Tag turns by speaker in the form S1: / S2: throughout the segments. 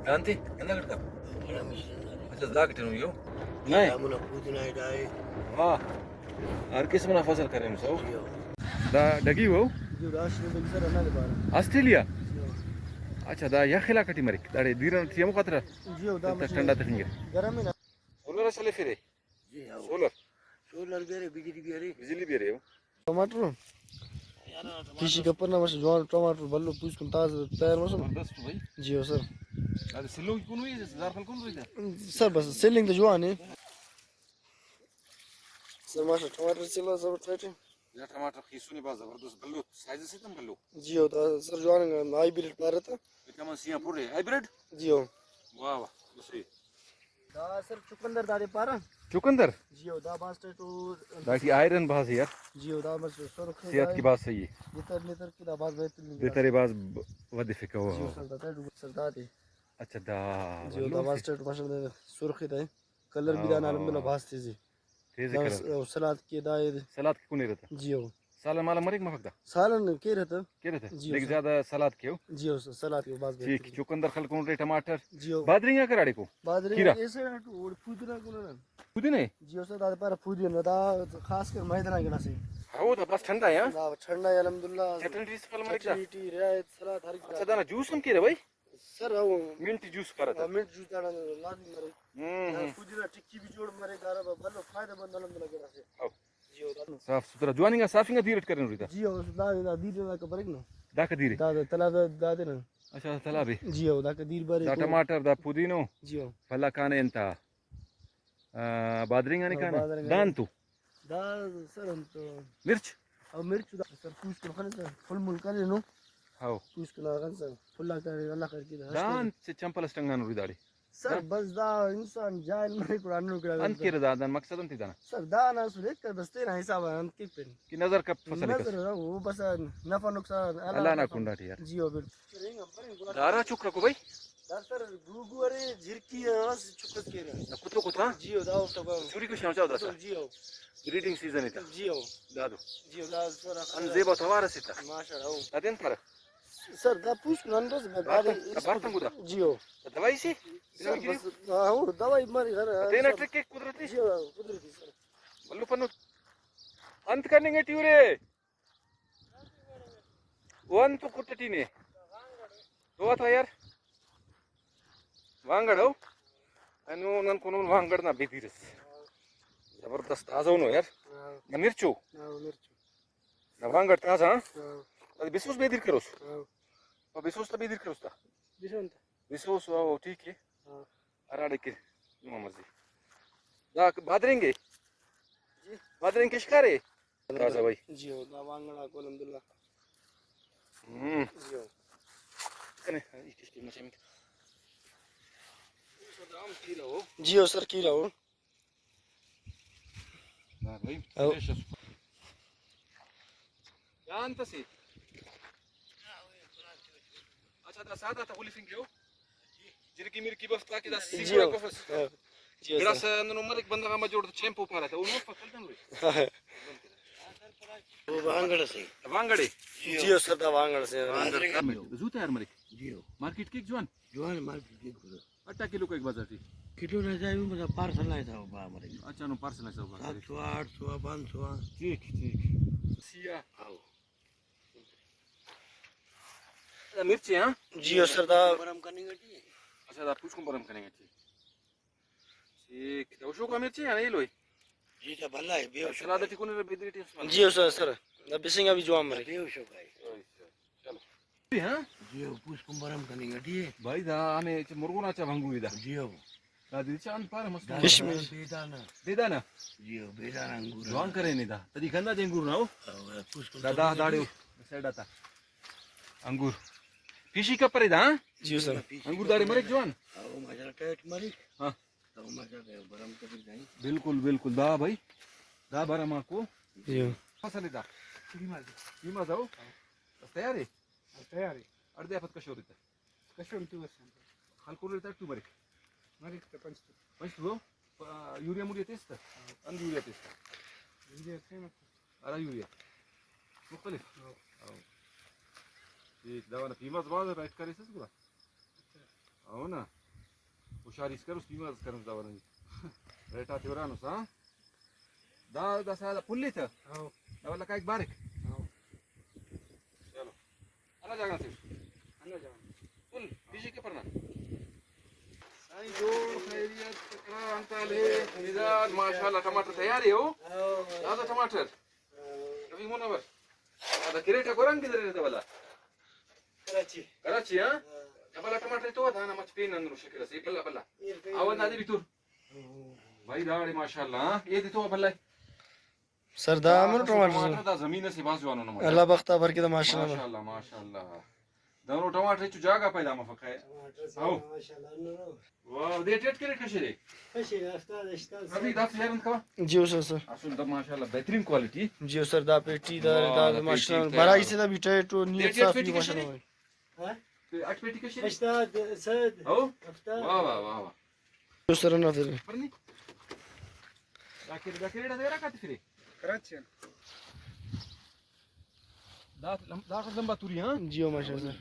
S1: Ganti, enak kan?
S2: Para misalnya,
S1: Acha daag tenu yo.
S2: kamu nak putih naik dah.
S1: हाँ हर किस्म ना फसल करें सो
S2: Yo,
S1: दा डगी हो
S3: जो राष्ट्र में बिल्कुल रहना के बारे
S1: ऑस्ट्रेलिया अच्छा दा या खिला कटी मरिक दाड़े दीरन थियम खतरा
S3: जियो दा
S1: ठंडा तखिंगे
S3: गरम है ना
S1: सोलर चले फिरे
S2: जी हाँ,
S1: सोलर
S2: solar biar बिजली biar.
S1: बिजली भी रहे हो
S3: टमाटर किसी का पन्ना मस जवान टमाटर बल्लो पूछ कर ताज तैयार मस
S1: जबरदस्त भाई
S3: जियो सर
S1: अरे सिलो कौन हुई जारफल कौन हुई
S3: सर बस सेलिंग तो जवान है सर माशा टमाटर चला सब ट्रेट
S1: या टमाटर खीसुनी बाज जबरदस्त बल्लो साइज से तुम बल्लो
S3: जियो दा सर जवान हाई बिल मारे था
S1: कमा सिंगापुर है हाइब्रिड
S3: जियो
S1: वाह वाह दूसरी
S3: दा सर चुकंदर दादे पारा
S1: चुकंदर
S3: जियो दा बास्टर टू
S1: दाकी आयरन बाज यार
S3: जियो दा बस सर
S1: सेहत की बात सही है
S3: नितर नितर की दा बात बेहतरीन
S1: बेहतरी बाज वदफे का
S3: जियो
S1: हो
S3: सर दा सर दादे
S1: अच्छा दा
S3: जियो दा बास्टर टू माशा सुर्खी दा कलर भी दाना अलहमदुलिल्लाह भासती जी
S1: तेज कलर
S3: सलाद के दाए
S1: सलाद की कौन रहता
S3: जियो
S1: सालन माला मरिक महकदा
S3: सालन के रहता
S1: क्या रहता
S3: जी,
S1: लेकिन
S3: सर।
S1: ज्यादा सलाद क्यों
S3: जियो सलाद के बाद
S1: ठीक चुकंदर खल कौन रे टमाटर
S3: जियो
S1: बादरिंगा कराड़े को
S3: बादरे
S1: खीरा।
S3: ऐसे और पुदीना को ना
S1: पुदीने
S3: जियो से दादा पर पुदीना दा खास कर मैदाना के ना से
S1: हाउ दा बस ठंडा है हाँ?
S3: दा ठंडा है अल्हम्दुलिल्लाह
S1: चटनी टीस कल मरिक दा
S3: टी रियायत सलाद हर
S1: अच्छा दाना जूस हम के रे भाई
S3: सर आओ
S1: मिंट जूस करा था
S3: मिनट जूस दाना लाजमी मरे पुदीना टिक्की भी जोड़ मरे गारा बल्लो फायदा बंद अल्हम्दुलिल्लाह के ना से
S1: आओ
S3: जियो दा
S1: साफ सुथरा जुआनिंगा साफिंगा धीरज करन रुई दा
S3: जियो दा दीर दा का बरेक ना
S1: दा का धीरे
S3: दा तला दा दे ना
S1: अच्छा तला बे
S3: जियो दा का दीर बारे
S1: दा टमाटर दा पुदीनो
S3: जियो
S1: फला काने ಎಂತ बादरिंगा ने काने
S3: बादरिंगा।
S1: दान तू
S3: दा सर हम तो
S1: मिर्च
S3: अब मिर्च दा सर पूछ के खाने सर फुल मुल करे नो
S1: हाउ
S3: पूछ के लगा सर फुल करे अल्लाह करके
S1: दान से चंपल स्टंगा रुई दाड़ी
S3: सर बस दा इंसान जाइल मरे कुरान नो
S1: अंत के रदा दान मकसद अंत दाना
S3: सर दा ना सुरेख कर बस तेरा हिसाब है अंत के पेन
S1: की नजर कब फसल
S3: नजर वो बस नफा नुकसान
S1: अल्लाह ना कुंडाटी यार
S3: जियो बिल
S1: दारा चुक रखो भाई
S3: सर गुगु अरे झिरकी हस चुकत के
S1: ना कुतो कुता
S3: जियो दा तो
S1: चुरी को शाम चाव दासा
S3: जियो
S1: ब्रीडिंग सीजन इता
S3: जियो
S1: दादो
S3: जियो दा सर
S1: अनजेबा तवारस इता
S3: माशाल्लाह
S1: अदेन पर
S3: सर दा पूछ के नंदस में
S1: बारतंग गुदा
S3: जियो
S1: दवाई से
S3: सर बस हां दवाई मारी घर
S1: तेना ट्रिक के कुदरती
S3: जियो कुदरती सर
S1: बल्लू पन्नु अंत करने के ट्यूरे वन तो कुट्टी ने दो था यार वांगड़ हो अनु नन कोनो वांगड़ ना बेदीरस जबरदस्त ताजा नो यार ना मिर्चो
S3: मिर्च
S1: ना वांगड़ ताजा
S3: हां
S1: అది బిసోస్ బేదిర్ కరోస్
S3: हां
S1: और बिसोस तो बेदिर करोस ता
S3: दिसंत
S1: बिसोस वो ठीक है
S3: हां
S1: अराड़े के मर्जी दा बादरेंगे
S3: जी
S1: बादरेंगे किशकारे ताजा भाई
S3: जियो दा वांगड़ा को अल्हम्दुलिल्लाह जियो
S1: कने इसकी मचे में दाम किलो
S3: जियो सर किलो
S1: ना भाई
S3: आओ।
S1: जानता सी अच्छा दा सादा ता हुली फिंगयो जिरकी मिरकी बफ्ता की दा
S3: जियो
S1: सिगुरा कोफस
S3: जियो
S1: ग्रास नो मरिक बंदा का जोड़ चैंपू पारा था उनो फकलतन हुई
S2: वो बांगड़ से
S1: वांगड़े
S3: जियो सर दा वांगड़ से
S1: जूता यार मरिक
S2: जियो
S1: मार्केट के जवान
S2: जुआन मार्केट के गुरु
S1: अट्टा किलो को एक बाजार थी
S2: किलो ना जाए मतलब पार्सल लाया था वो बा मरे
S1: अच्छा नो पार्सल है सब
S2: 700 800 500
S1: ठीक ठीक सिया
S2: आओ
S1: मिर्ची हां
S3: जियो सर दा
S2: गरम करने का चाहिए
S1: अच्छा दा पूछ को बरम करेंगे ठीक तो शो का मिर्ची है नहीं लोई
S2: जी तो भला है बेहोश
S1: सलाद थी कोने बेदरी टी
S3: जियो सर दा बिसिंगा भी जुआ मरे
S2: बेहोश हो गए
S1: चलो हां
S2: जियो पुष्प गरम करने का चाहिए
S1: भाई दा हमें मुर्गुनाचा भांगू इदा
S2: जियो
S1: दा दिचान पार मस्त
S3: किशमिश
S2: बेदाना
S1: बेदाना
S2: जियो बेदाना अंगूर
S1: जवान करे नहीं दा तदी गंदा जेंगूर ना हो
S2: पुष्प
S1: दादा दाड़े साइड आता अंगूर फिशी का परे दा
S3: जियो सर
S1: अंगूर दाड़े मरे जवान
S2: आओ मजा टेट मरी
S1: हां
S2: तो मजा गए गरम कर जाए
S1: बिल्कुल बिल्कुल दा भाई दा बारा मा को
S3: जियो
S1: फसल दा कीमा जाओ तयारी
S3: तयारी
S1: अर्धे आपत कशोर इथं
S3: कशोर तू
S1: खालकोर इथं तू मरे
S3: मरे पंच
S1: तू युरिया मुरिया तेच तर अन युरिया तेच अरा युरिया मुख्तलिफ ठीक दवाना फीमाच बाजार राईट करायचंच तुला हो ना hushaaris karus bimas karus dawarani reta teoranus ha da sada pullita da wala kayk barik चलो ana jagna se पुल बीजे के परना साईं जो खैरियत करा अंताले मिजाज माशाल्लाह टमाटर तैयार है हो दादा टमाटर रवि मुनवर दादा किरेटा गोरंग किधर रहता वाला कराची हां डबल टमाटर तो दाना मच पेन अंदर शक्ल से बल्ला बल्ला आवाज ना दे बितुर भाई दाड़ी माशाल्लाह ये दे तो बल्ला
S3: सरदार मन
S1: टमाटर दा जमीन से बाजू आनो ना
S3: अल्लाह बख्ता भर के माशाल्लाह
S1: माशाल्लाह माशाल्लाह दोनों टमाटर चु जागा पैदा मफक है आओ वाह दे टेट करे कशे रे अभी दास यार उनका
S3: जियो सर
S1: असूल दा माशाल्लाह बेहतरीन क्वालिटी
S3: जियो सर दा पेटी दा माशाल्लाह बराई से दा बिटे तो नीयत साफ भी माशाल्लाह हां
S1: ते अट पेटी कशे
S3: استاذ سيد
S1: आओ वाह वाह वाह वाह
S3: जियो सर ना फिर
S1: परनी दाकिर दा देरा काती फिरे कराची दा लंबा तुरी हां
S3: जियो माशाल्लाह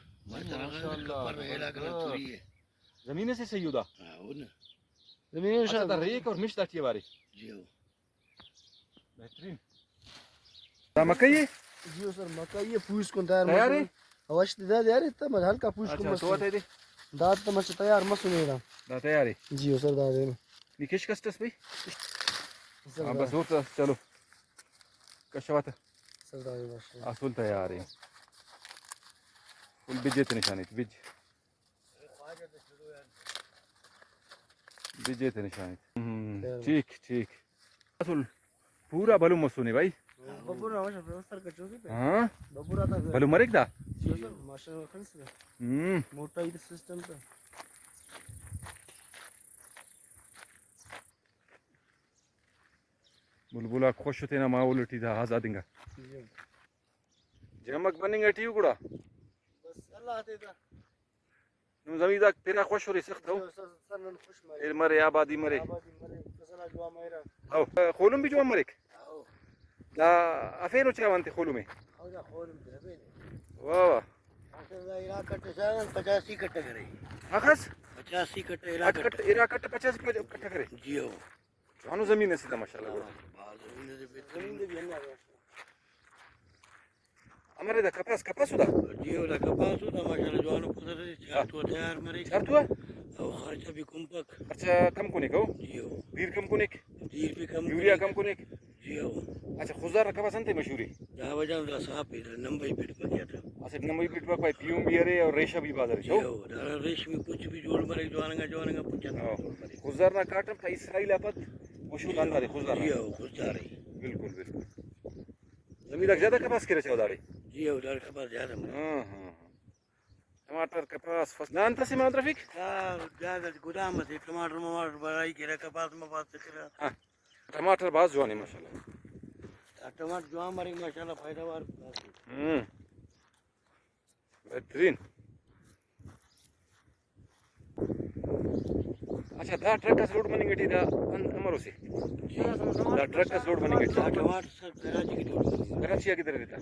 S1: जमीन से सही होदा
S3: जमीन
S1: अच्छा दा रेक और मिश दाटी बारे बेहतरीन दा मकई
S3: जियो सर मका ये पूछ को तैयार
S1: तैयार है
S3: अवश्य दा यार इतना मत हल्का पूछ को
S1: अच्छा
S3: मत
S1: तो थे दे
S3: दांत तो मत तैयार मत सुनेगा
S1: दा तैयार है
S3: जियो सर दा दे
S1: निकेश कस्टस भाई हां बस होता चलो कशवात
S3: सर दा माशाल्लाह
S1: असूल तैयार है फुल बिजेत निशानी बिजेत निशानी ठीक ठीक असूल पूरा बलू मसूनी भाई
S3: बबूरा माशाल्लाह सर का चोकी पे
S1: हां
S3: बबूरा था
S1: बलू मरेक दा
S3: जियो सर माशाल्लाह खल्स मोटा ही सिस्टम पे
S1: बुलबुला खुश होते ना माँ उलटी था आजा देंगा जमक बनेंगे टीव गुड़ा
S3: बस अल्लाह देता
S1: तुम जमीदा तेरा खुश हो रही सख्त हो
S3: सर नन खुश मारे
S1: फिर मरे आबादी मरे
S3: आबादी मरे कसला जो मेरा
S1: आओ खोलुम भी जो मरेक ला अफेनो चावंते खोलू में
S3: आओ जा खोल में बे
S1: वाह वाह
S3: आखिर दा इरा कट सागन 85 कट करे
S1: आखस
S3: 85 कट
S1: इरा कट 50 कट करे
S3: जियो
S1: जानो जमीन है सीधा माशाल्लाह गुड़ा
S3: जमीन दे भी अल्लाह
S1: हमारे दा कपास उदा
S3: जियो ला कपास उदा माशाल्लाह जवानो पुदर चार तो तैयार मरे
S1: चार तुआ
S3: और खर्चा भी कम पक
S1: अच्छा कम कोने को
S3: जियो
S1: बीर कम कोने
S3: दीर भी कम
S1: यूरिया कम कोने
S3: जियो
S1: अच्छा खुजार कपास अंते मशहूरी
S3: जा वजह दा साफ है नंबर पेट पर गया था
S1: अच्छा नंबर पेट पर पाई पीयूं भी अरे और रेशा भी बाजार छो
S3: जियो दा रेशमी कुछ भी जोड़ मरे जवानगा पुछन
S1: खुजार ना काटम था इसराइल आपत मशहूर अंदाज खुजार
S3: जियो खुजार है
S1: बिल्कुल बिल्कुल जमीन तक ज्यादा कपास करे चौदारी
S3: जियो दा कपास ज्यादा
S1: हां हां टमाटर कपास फसल नान तसे माद रफीक
S3: ज्यादा गोदाम से टमाटर ममाटर बड़ाई के कपास में बात करा
S1: हां टमाटर बाज जवानी माशाल्लाह
S3: टमाटर जो हमारे माशाल्लाह फायदावार
S1: बेहतरीन अच्छा दा ट्रक का लोड बनेंगे टी दा अमरो से दा ट्रक का लोड बनेंगे
S3: टमाटर सर कराची की
S1: कराची किधर रहता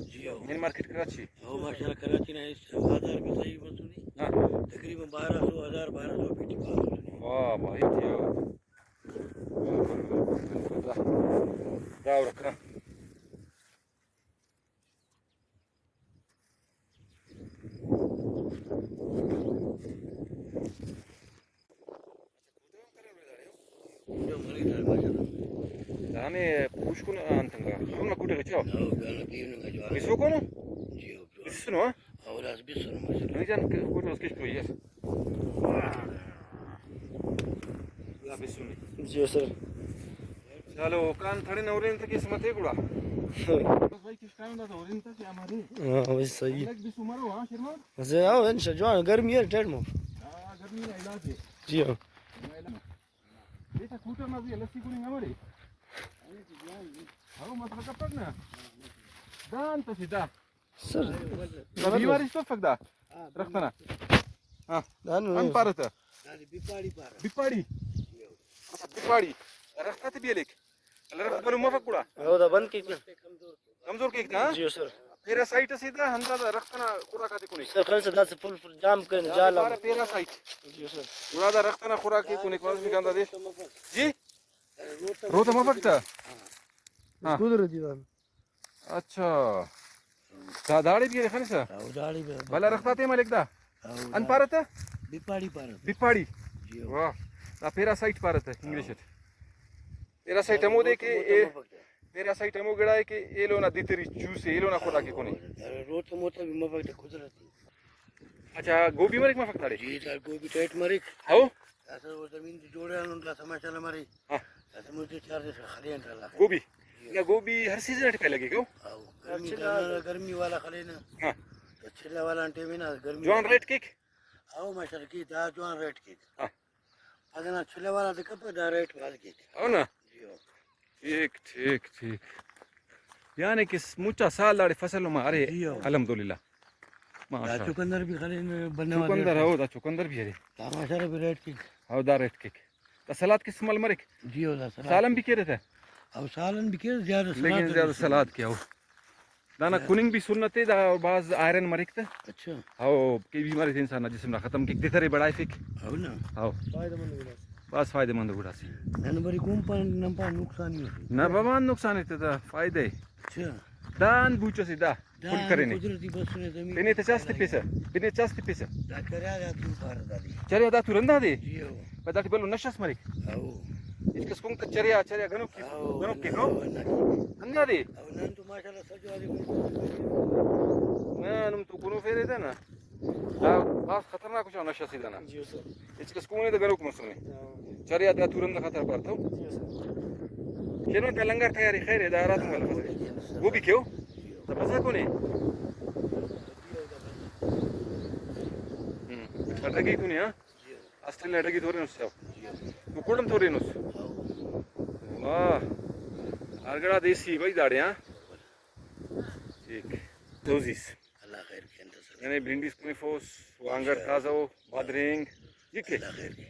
S1: मेन मार्केट कराची
S3: ओ माशाल्लाह कराची ने बाजार में सही वसूली
S1: हां
S3: तकरीबन 1200 पेटी पास
S1: वाह भाई जियो दाव रखा
S3: जो मरे माशाल्लाह
S1: दाने पुष्कुन अंतंगा सुन कुटे गचो
S3: गाना पीने का जो
S1: इसो कोनो
S3: जियो
S1: इसनो
S3: और आज भी सुनो माशाल्लाह
S1: नहीं जान कुटे उसके तो ये ला बिसुनी
S3: जियो सर
S1: चलो कान थड़े नवरेन तक किस्मत है गुड़ा भाई किस टाइम दा नवरेन तक हमारे
S3: हां वही सही
S1: लग बिसु मरो हां शर्मा
S3: वैसे आओ इंशा जवान गर्मी है टेड में
S1: हां गर्मी का इलाज है
S3: जियो
S1: बेटा कूटर ना भी लस्सी कुनी हमारे हां मतलब कब ना दान तो सीधा
S3: सर
S1: बीमारी तो फकदा रखना हां
S3: दान
S1: अन पारत
S3: बिपाड़ी
S1: बिपाड़ी अच्छा बिपाड़ी रखता ते बियलेक रख बलु मफक कुड़ा
S3: हो दा बंद की
S1: कमजोर केक था
S3: जियो सर
S1: पैरासाइट सीधा हंदा रखना कुड़ा काते कुनी
S3: सर खान से दास फुल जाम कर जाला
S1: पैरासाइट
S3: जी सर
S1: उडादा रखताना खुराकी कोणी कोणाच मी कांदा दे
S3: मफत
S1: जी
S3: रोड
S1: रोता मा फक्त हाँ।
S3: कुदरती बात
S1: अच्छा दाढी बी खाने सा
S2: अहो दाढी बे
S1: भला रखता ते मला एकदा
S2: अहो
S1: अन पारत
S2: बिपाडी पारत
S1: बिपाडी
S2: जी
S1: वाह ना पेरासाइट पारत इंग्लिश पेरासाइट हमो दे के ए पेरासाइट हमो गड़ा है कि ये लो ना दितरी चूस ये लो ना खुराकी कोणी
S2: रोट मोठ बी मफत कुदरती
S1: अच्छा गोबी मरिक मा फक्ताडे
S2: जी तर गोबी टाईट मरीक
S1: हो
S2: असं वो जमीन जोड़े आणून समाचाला मारी
S1: हाँ।
S2: असं मुझे चार दिवस खाली अंतराला
S1: गोबी या गोबी हर सीजन अटकाय लगे क्यों
S2: अहो गर्मी का गर्मी वाला खाली ना
S1: हाँ
S2: तो छिल्ला वाला टे में ना गर्मी
S1: जॉन रेड केक
S2: आओ माशाल्लाह की दा जॉन रेड केक
S1: हाँ
S2: अदना छिल्ला वाला तो कप दा रेड वाला केक
S1: हो ना
S2: जी हो
S1: ठीक ठीक ठीक यानी कि मुच्चा साल दाड़े फसलों में अरे
S2: जी हो।
S1: अल्हम्दुलिल्लाह
S2: दा
S1: माशाल्लाह
S2: चुकंदर भी खाली बनने वाले
S1: चुकंदर हो दा चुकंदर भी है
S2: दा माशाल्लाह भी रेड केक
S1: हो दा रेड केक ता सलाद किस मल मरिक
S2: जी हो दा सलाद
S1: सालम भी करे थे
S2: अब सालन भी के ज्यादा
S1: लेकिन ज्यादा सलाद क्या हो दाना कुनिंग भी सुन्नते दा और बाज आयरन मरिक थे
S2: अच्छा
S1: हो की बीमारी थी इंसान जिसम ना खत्म की दिथरे बड़ाई फिक
S2: हो ना
S1: हो
S3: फायदेमंद होईल
S1: बस फायदेमंद गुड़ा सी
S2: नंबरी कुंपण नंपा नुकसान नहीं होती
S1: ना बाबा नुकसान है ता फायदे
S2: अच्छा
S1: दान बूचो सी दा फुल करे नहीं
S2: कुदरती बसने जमीन
S1: पिने ते चास्ती पैसा पिने चास्ती पैसा
S2: दा कर्या जा तू पार दादी
S1: चरिया दा तुरंदा दे
S2: जी हो
S1: पदाटी बोलो नशस मरिक
S2: आओ
S1: इसके स्कुंक चरिया चरिया गनु की को अंदा दे
S2: अब नन तो माशाल्लाह सजो वाली
S1: ना नम तू कुनो फेरे थे ना दा बास खतरनाक कुछ नशस ही दाना
S3: जी सर
S1: इसके स्कूने तो गनु मसने चरिया दा तुरंदा खतर पड़ता हूं
S3: जी सर
S1: केनो ता लंगर तैयारी खैर है दारात वाला फसले वो भी क्यों ता पसा कोने लडगी कोने हां अस्टल लडगी थोरे नुस तू कोडम थोरे नुस वाह आरगड़ा देसी भाई दाड़े हां ठीक दोजिस
S2: अल्लाह खैर के अंदर
S1: यानी भिंडी स्कुनी फोस वांगर ताजो बादरिंग ये के
S2: अल्लाह खैर के